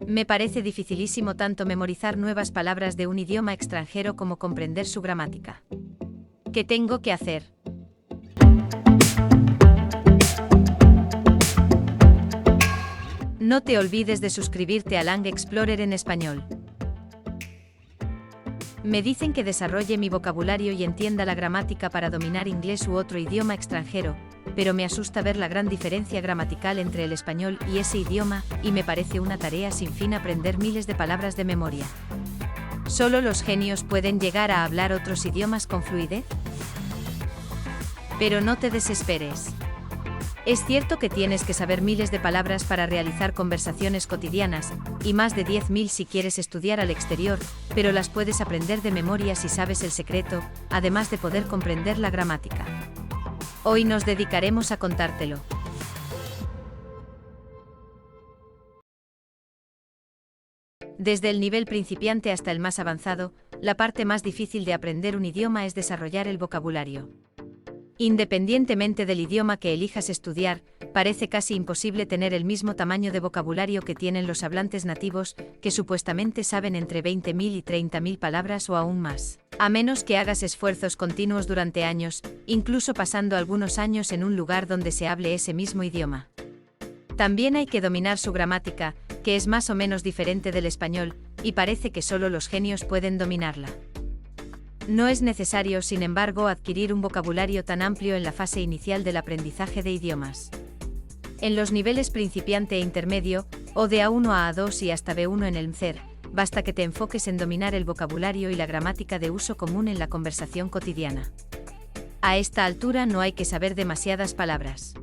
Me parece dificilísimo tanto memorizar nuevas palabras de un idioma extranjero como comprender su gramática. ¿Qué tengo que hacer? No te olvides de suscribirte a Lang Explorer en español. Me dicen que desarrolle mi vocabulario y entienda la gramática para dominar inglés u otro idioma extranjero, pero me asusta ver la gran diferencia gramatical entre el español y ese idioma, y me parece una tarea sin fin aprender miles de palabras de memoria. ¿Solo los genios pueden llegar a hablar otros idiomas con fluidez? Pero no te desesperes. Es cierto que tienes que saber miles de palabras para realizar conversaciones cotidianas, y más de 10.000 si quieres estudiar al exterior, pero las puedes aprender de memoria si sabes el secreto, además de poder comprender la gramática. Hoy nos dedicaremos a contártelo. Desde el nivel principiante hasta el más avanzado, la parte más difícil de aprender un idioma es desarrollar el vocabulario. Independientemente del idioma que elijas estudiar, parece casi imposible tener el mismo tamaño de vocabulario que tienen los hablantes nativos, que supuestamente saben entre 20.000 y 30.000 palabras o aún más. A menos que hagas esfuerzos continuos durante años, incluso pasando algunos años en un lugar donde se hable ese mismo idioma. También hay que dominar su gramática, que es más o menos diferente del español, y parece que solo los genios pueden dominarla. No es necesario, sin embargo, adquirir un vocabulario tan amplio en la fase inicial del aprendizaje de idiomas. En los niveles principiante e intermedio, o de A1 a A2 y hasta B1 en el MCER, basta que te enfoques en dominar el vocabulario y la gramática de uso común en la conversación cotidiana. A esta altura no hay que saber demasiadas palabras.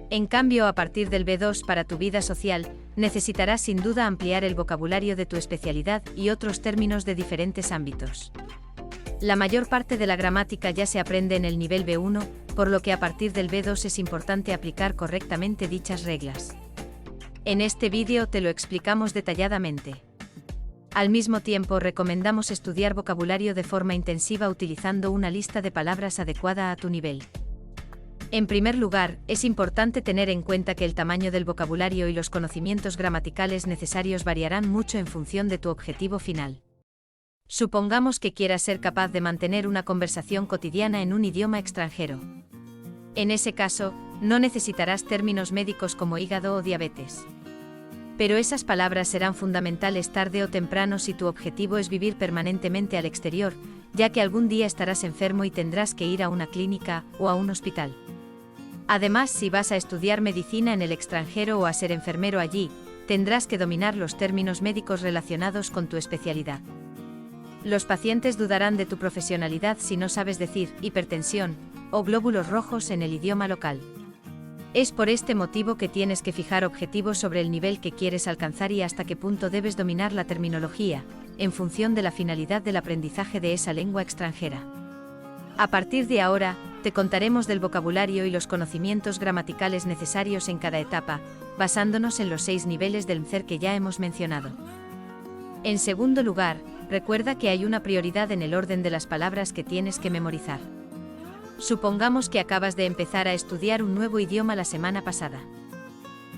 En cambio, a partir del B2 para tu vida social, necesitarás sin duda ampliar el vocabulario de tu especialidad y otros términos de diferentes ámbitos. La mayor parte de la gramática ya se aprende en el nivel B1, por lo que a partir del B2 es importante aplicar correctamente dichas reglas. En este vídeo te lo explicamos detalladamente. Al mismo tiempo, recomendamos estudiar vocabulario de forma intensiva utilizando una lista de palabras adecuada a tu nivel. En primer lugar, es importante tener en cuenta que el tamaño del vocabulario y los conocimientos gramaticales necesarios variarán mucho en función de tu objetivo final. Supongamos que quieras ser capaz de mantener una conversación cotidiana en un idioma extranjero. En ese caso, no necesitarás términos médicos como hígado o diabetes. Pero esas palabras serán fundamentales tarde o temprano si tu objetivo es vivir permanentemente al exterior, ya que algún día estarás enfermo y tendrás que ir a una clínica o a un hospital. Además, si vas a estudiar medicina en el extranjero o a ser enfermero allí, tendrás que dominar los términos médicos relacionados con tu especialidad. Los pacientes dudarán de tu profesionalidad si no sabes decir hipertensión o glóbulos rojos en el idioma local. Es por este motivo que tienes que fijar objetivos sobre el nivel que quieres alcanzar y hasta qué punto debes dominar la terminología, en función de la finalidad del aprendizaje de esa lengua extranjera. A partir de ahora, te contaremos del vocabulario y los conocimientos gramaticales necesarios en cada etapa, basándonos en los 6 niveles del MCER que ya hemos mencionado. En segundo lugar, recuerda que hay una prioridad en el orden de las palabras que tienes que memorizar. Supongamos que acabas de empezar a estudiar un nuevo idioma la semana pasada.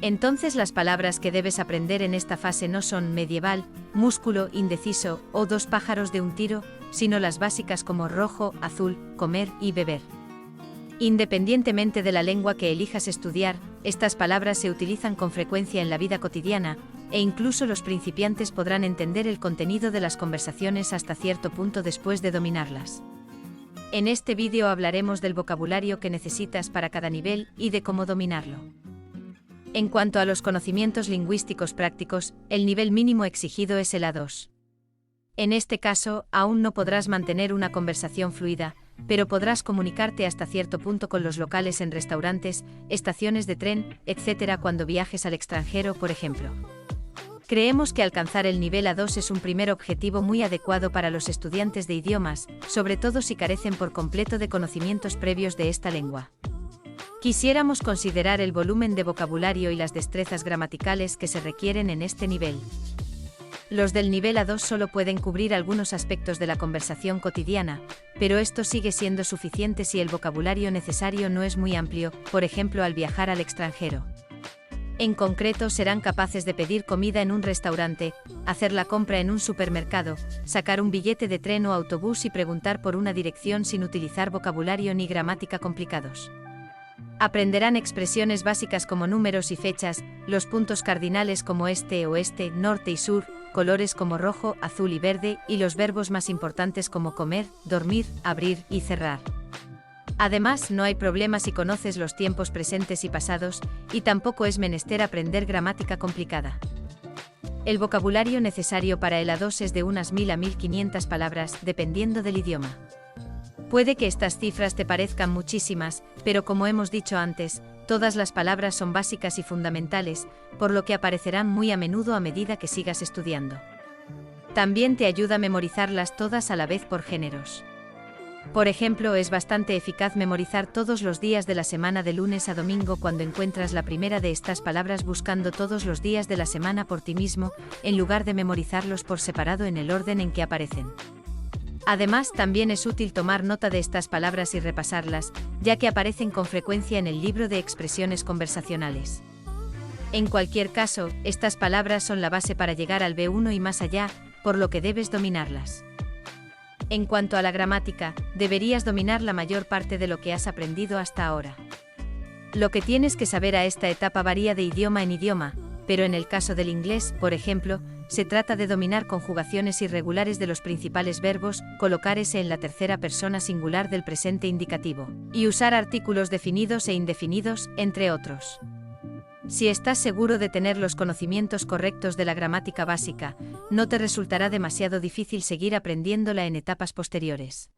Entonces las palabras que debes aprender en esta fase no son medieval, músculo, indeciso o 2 pájaros de un tiro, sino las básicas como rojo, azul, comer y beber. Independientemente de la lengua que elijas estudiar, estas palabras se utilizan con frecuencia en la vida cotidiana, e incluso los principiantes podrán entender el contenido de las conversaciones hasta cierto punto después de dominarlas. En este vídeo hablaremos del vocabulario que necesitas para cada nivel y de cómo dominarlo. En cuanto a los conocimientos lingüísticos prácticos, el nivel mínimo exigido es el A2. En este caso, aún no podrás mantener una conversación fluida, pero podrás comunicarte hasta cierto punto con los locales en restaurantes, estaciones de tren, etc. cuando viajes al extranjero, por ejemplo. Creemos que alcanzar el nivel A2 es un primer objetivo muy adecuado para los estudiantes de idiomas, sobre todo si carecen por completo de conocimientos previos de esta lengua. Quisiéramos considerar el volumen de vocabulario y las destrezas gramaticales que se requieren en este nivel. Los del nivel A2 solo pueden cubrir algunos aspectos de la conversación cotidiana, pero esto sigue siendo suficiente si el vocabulario necesario no es muy amplio, por ejemplo al viajar al extranjero. En concreto, serán capaces de pedir comida en un restaurante, hacer la compra en un supermercado, sacar un billete de tren o autobús y preguntar por una dirección sin utilizar vocabulario ni gramática complicados. Aprenderán expresiones básicas como números y fechas, los puntos cardinales como este, oeste, norte y sur, colores como rojo, azul y verde, y los verbos más importantes como comer, dormir, abrir y cerrar. Además, no hay problema si conoces los tiempos presentes y pasados, y tampoco es menester aprender gramática complicada. El vocabulario necesario para el A2 es de unas 1000 a 1500 palabras, dependiendo del idioma. Puede que estas cifras te parezcan muchísimas, pero como hemos dicho antes, todas las palabras son básicas y fundamentales, por lo que aparecerán muy a menudo a medida que sigas estudiando. También te ayuda a memorizarlas todas a la vez por géneros. Por ejemplo, es bastante eficaz memorizar todos los días de la semana de lunes a domingo cuando encuentras la primera de estas palabras buscando todos los días de la semana por ti mismo, en lugar de memorizarlos por separado en el orden en que aparecen. Además, también es útil tomar nota de estas palabras y repasarlas, ya que aparecen con frecuencia en el libro de expresiones conversacionales. En cualquier caso, estas palabras son la base para llegar al B1 y más allá, por lo que debes dominarlas. En cuanto a la gramática, deberías dominar la mayor parte de lo que has aprendido hasta ahora. Lo que tienes que saber a esta etapa varía de idioma en idioma, pero en el caso del inglés, por ejemplo, se trata de dominar conjugaciones irregulares de los principales verbos, colocar ese en la tercera persona singular del presente indicativo, y usar artículos definidos e indefinidos, entre otros. Si estás seguro de tener los conocimientos correctos de la gramática básica, no te resultará demasiado difícil seguir aprendiéndola en etapas posteriores.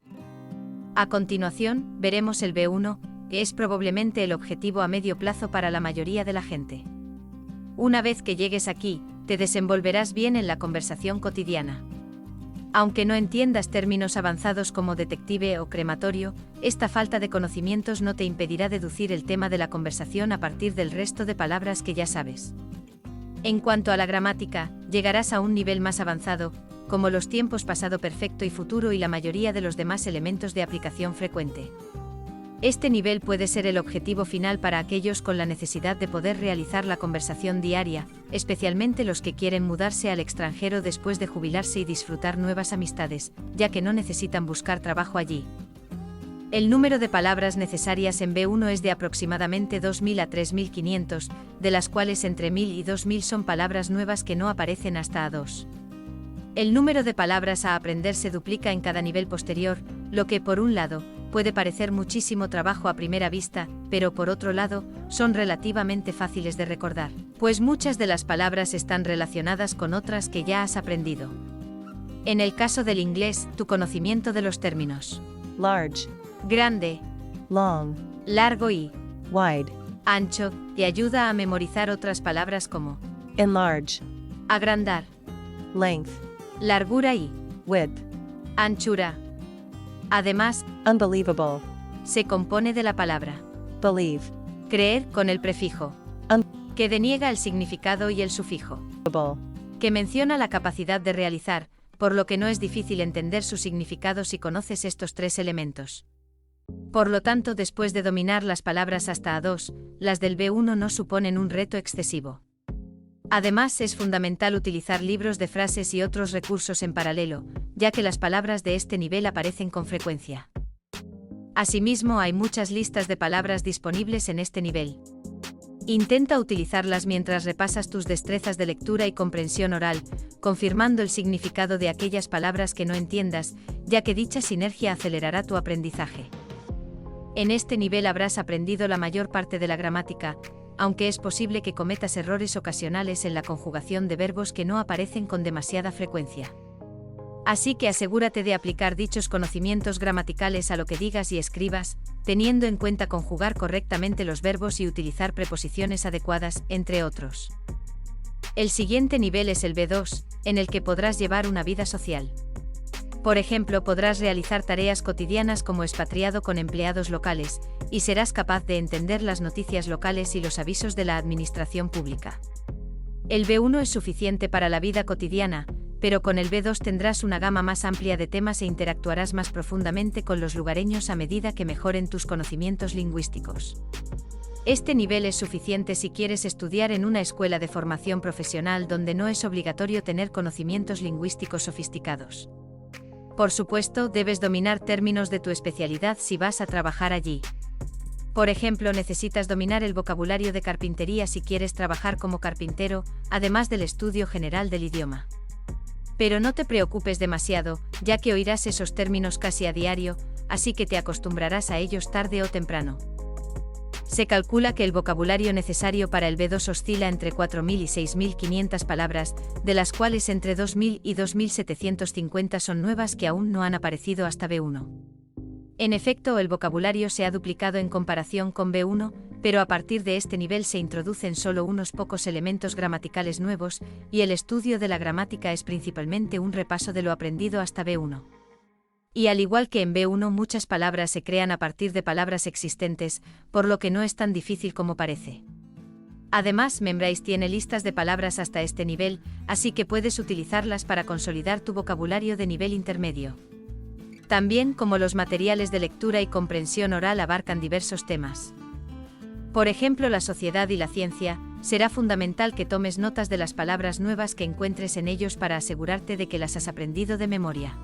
A continuación, veremos el B1, que es probablemente el objetivo a medio plazo para la mayoría de la gente. Una vez que llegues aquí, te desenvolverás bien en la conversación cotidiana. Aunque no entiendas términos avanzados como detective o crematorio, esta falta de conocimientos no te impedirá deducir el tema de la conversación a partir del resto de palabras que ya sabes. En cuanto a la gramática, llegarás a un nivel más avanzado, como los tiempos pasado perfecto y futuro y la mayoría de los demás elementos de aplicación frecuente. Este nivel puede ser el objetivo final para aquellos con la necesidad de poder realizar la conversación diaria, especialmente los que quieren mudarse al extranjero después de jubilarse y disfrutar nuevas amistades, ya que no necesitan buscar trabajo allí. El número de palabras necesarias en B1 es de aproximadamente 2000 a 3500, de las cuales entre 1000 y 2000 son palabras nuevas que no aparecen hasta A2. El número de palabras a aprender se duplica en cada nivel posterior, lo que, por un lado, puede parecer muchísimo trabajo a primera vista, pero por otro lado, son relativamente fáciles de recordar, pues muchas de las palabras están relacionadas con otras que ya has aprendido. En el caso del inglés, tu conocimiento de los términos large, grande, long, largo y wide, ancho te ayuda a memorizar otras palabras como enlarge, agrandar, length, largura y width, anchura. Además, unbelievable, se compone de la palabra believe, creer con el prefijo que deniega el significado y el sufijo que menciona la capacidad de realizar, por lo que no es difícil entender su significado si conoces estos tres elementos. Por lo tanto, después de dominar las palabras hasta A2, las del B1 no suponen un reto excesivo. Además, es fundamental utilizar libros de frases y otros recursos en paralelo, ya que las palabras de este nivel aparecen con frecuencia. Asimismo, hay muchas listas de palabras disponibles en este nivel. Intenta utilizarlas mientras repasas tus destrezas de lectura y comprensión oral, confirmando el significado de aquellas palabras que no entiendas, ya que dicha sinergia acelerará tu aprendizaje. En este nivel habrás aprendido la mayor parte de la gramática, aunque es posible que cometas errores ocasionales en la conjugación de verbos que no aparecen con demasiada frecuencia. Así que asegúrate de aplicar dichos conocimientos gramaticales a lo que digas y escribas, teniendo en cuenta conjugar correctamente los verbos y utilizar preposiciones adecuadas, entre otros. El siguiente nivel es el B2, en el que podrás llevar una vida social. Por ejemplo, podrás realizar tareas cotidianas como expatriado con empleados locales, y serás capaz de entender las noticias locales y los avisos de la administración pública. El B1 es suficiente para la vida cotidiana, pero con el B2 tendrás una gama más amplia de temas e interactuarás más profundamente con los lugareños a medida que mejoren tus conocimientos lingüísticos. Este nivel es suficiente si quieres estudiar en una escuela de formación profesional donde no es obligatorio tener conocimientos lingüísticos sofisticados. Por supuesto, debes dominar términos de tu especialidad si vas a trabajar allí. Por ejemplo, necesitas dominar el vocabulario de carpintería si quieres trabajar como carpintero, además del estudio general del idioma. Pero no te preocupes demasiado, ya que oirás esos términos casi a diario, así que te acostumbrarás a ellos tarde o temprano. Se calcula que el vocabulario necesario para el B2 oscila entre 4.000 y 6.500 palabras, de las cuales entre 2.000 y 2.750 son nuevas que aún no han aparecido hasta B1. En efecto, el vocabulario se ha duplicado en comparación con B1, pero a partir de este nivel se introducen solo unos pocos elementos gramaticales nuevos, y el estudio de la gramática es principalmente un repaso de lo aprendido hasta B1. Y al igual que en B1, muchas palabras se crean a partir de palabras existentes, por lo que no es tan difícil como parece. Además, Memrise tiene listas de palabras hasta este nivel, así que puedes utilizarlas para consolidar tu vocabulario de nivel intermedio. También, como los materiales de lectura y comprensión oral abarcan diversos temas. Por ejemplo, la sociedad y la ciencia, será fundamental que tomes notas de las palabras nuevas que encuentres en ellos para asegurarte de que las has aprendido de memoria.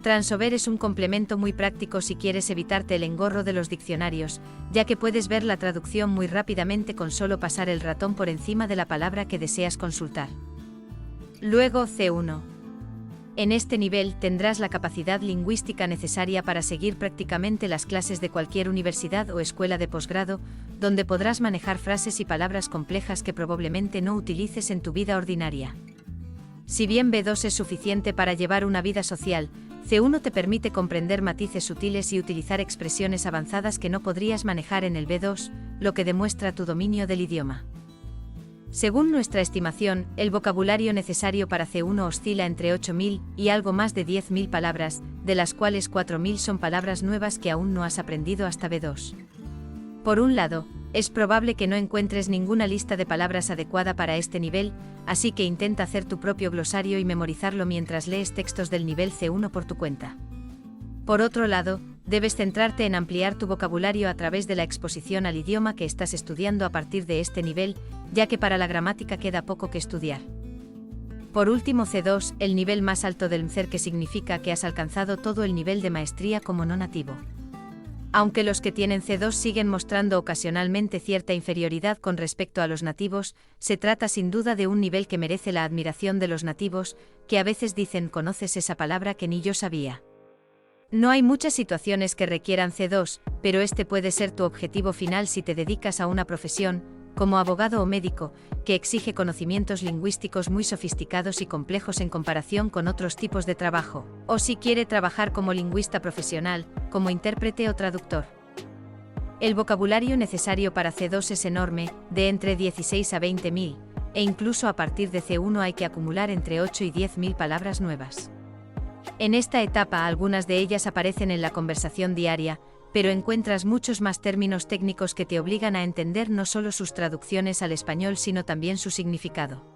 Transover es un complemento muy práctico si quieres evitarte el engorro de los diccionarios, ya que puedes ver la traducción muy rápidamente con solo pasar el ratón por encima de la palabra que deseas consultar. Luego, C1. En este nivel tendrás la capacidad lingüística necesaria para seguir prácticamente las clases de cualquier universidad o escuela de posgrado, donde podrás manejar frases y palabras complejas que probablemente no utilices en tu vida ordinaria. Si bien B2 es suficiente para llevar una vida social, C1 te permite comprender matices sutiles y utilizar expresiones avanzadas que no podrías manejar en el B2, lo que demuestra tu dominio del idioma. Según nuestra estimación, el vocabulario necesario para C1 oscila entre 8.000 y algo más de 10.000 palabras, de las cuales 4.000 son palabras nuevas que aún no has aprendido hasta B2. Por un lado, es probable que no encuentres ninguna lista de palabras adecuada para este nivel, así que intenta hacer tu propio glosario y memorizarlo mientras lees textos del nivel C1 por tu cuenta. Por otro lado, debes centrarte en ampliar tu vocabulario a través de la exposición al idioma que estás estudiando a partir de este nivel, ya que para la gramática queda poco que estudiar. Por último, C2, el nivel más alto del MCER, que significa que has alcanzado todo el nivel de maestría como no nativo. Aunque los que tienen C2 siguen mostrando ocasionalmente cierta inferioridad con respecto a los nativos, se trata sin duda de un nivel que merece la admiración de los nativos, que a veces dicen «¿conoces esa palabra que ni yo sabía?». No hay muchas situaciones que requieran C2, pero este puede ser tu objetivo final si te dedicas a una profesión, como abogado o médico, que exige conocimientos lingüísticos muy sofisticados y complejos en comparación con otros tipos de trabajo, o si quiere trabajar como lingüista profesional, como intérprete o traductor. El vocabulario necesario para C2 es enorme, de entre 16 a 20.000, e incluso a partir de C1 hay que acumular entre 8 y 10.000 palabras nuevas. En esta etapa algunas de ellas aparecen en la conversación diaria, pero encuentras muchos más términos técnicos que te obligan a entender no solo sus traducciones al español sino también su significado.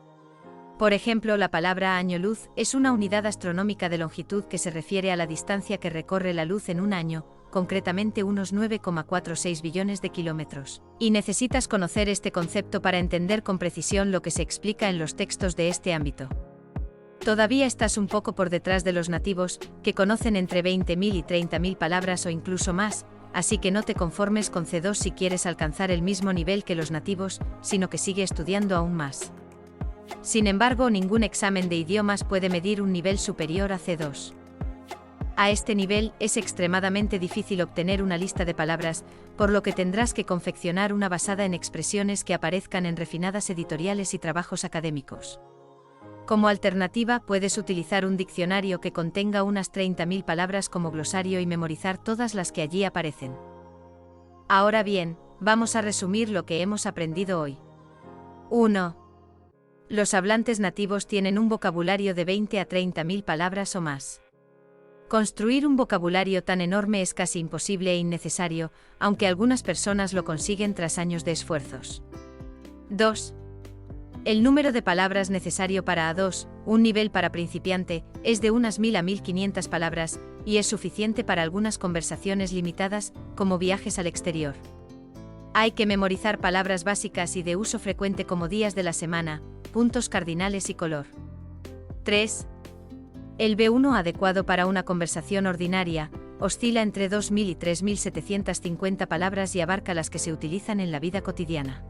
Por ejemplo, la palabra año luz es una unidad astronómica de longitud que se refiere a la distancia que recorre la luz en un año, concretamente unos 9,46 billones de kilómetros. Y necesitas conocer este concepto para entender con precisión lo que se explica en los textos de este ámbito. Todavía estás un poco por detrás de los nativos, que conocen entre 20.000 y 30.000 palabras o incluso más, así que no te conformes con C2 si quieres alcanzar el mismo nivel que los nativos, sino que sigue estudiando aún más. Sin embargo, ningún examen de idiomas puede medir un nivel superior a C2. A este nivel, es extremadamente difícil obtener una lista de palabras, por lo que tendrás que confeccionar una basada en expresiones que aparezcan en refinadas editoriales y trabajos académicos. Como alternativa, puedes utilizar un diccionario que contenga unas 30.000 palabras como glosario y memorizar todas las que allí aparecen. Ahora bien, vamos a resumir lo que hemos aprendido hoy. 1. Los hablantes nativos tienen un vocabulario de 20 a 30.000 palabras o más. Construir un vocabulario tan enorme es casi imposible e innecesario, aunque algunas personas lo consiguen tras años de esfuerzos. 2. El número de palabras necesario para A2, un nivel para principiante, es de unas 1.000 a 1.500 palabras, y es suficiente para algunas conversaciones limitadas, como viajes al exterior. Hay que memorizar palabras básicas y de uso frecuente como días de la semana, puntos cardinales y color. 3. El B1 adecuado para una conversación ordinaria, oscila entre 2.000 y 3.750 palabras y abarca las que se utilizan en la vida cotidiana,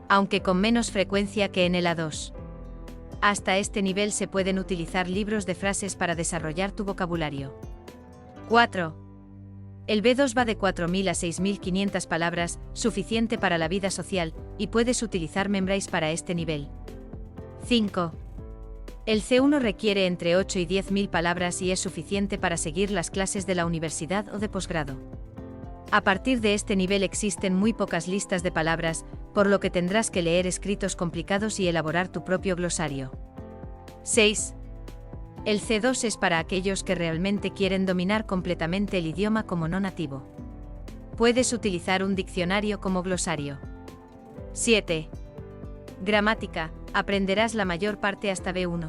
aunque con menos frecuencia que en el A2. Hasta este nivel se pueden utilizar libros de frases para desarrollar tu vocabulario. 4. El B2 va de 4.000 a 6.500 palabras, suficiente para la vida social, y puedes utilizar Memrise para este nivel. 5. El C1 requiere entre 8 y 10.000 palabras y es suficiente para seguir las clases de la universidad o de posgrado. A partir de este nivel existen muy pocas listas de palabras, por lo que tendrás que leer escritos complicados y elaborar tu propio glosario. 6. El C2 es para aquellos que realmente quieren dominar completamente el idioma como no nativo. Puedes utilizar un diccionario como glosario. 7. Gramática, aprenderás la mayor parte hasta B1.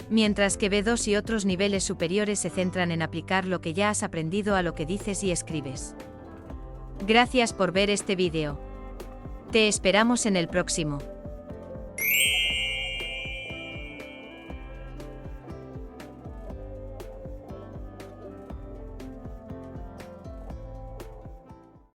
Mientras que B2 y otros niveles superiores se centran en aplicar lo que ya has aprendido a lo que dices y escribes. Gracias por ver este vídeo. Te esperamos en el próximo.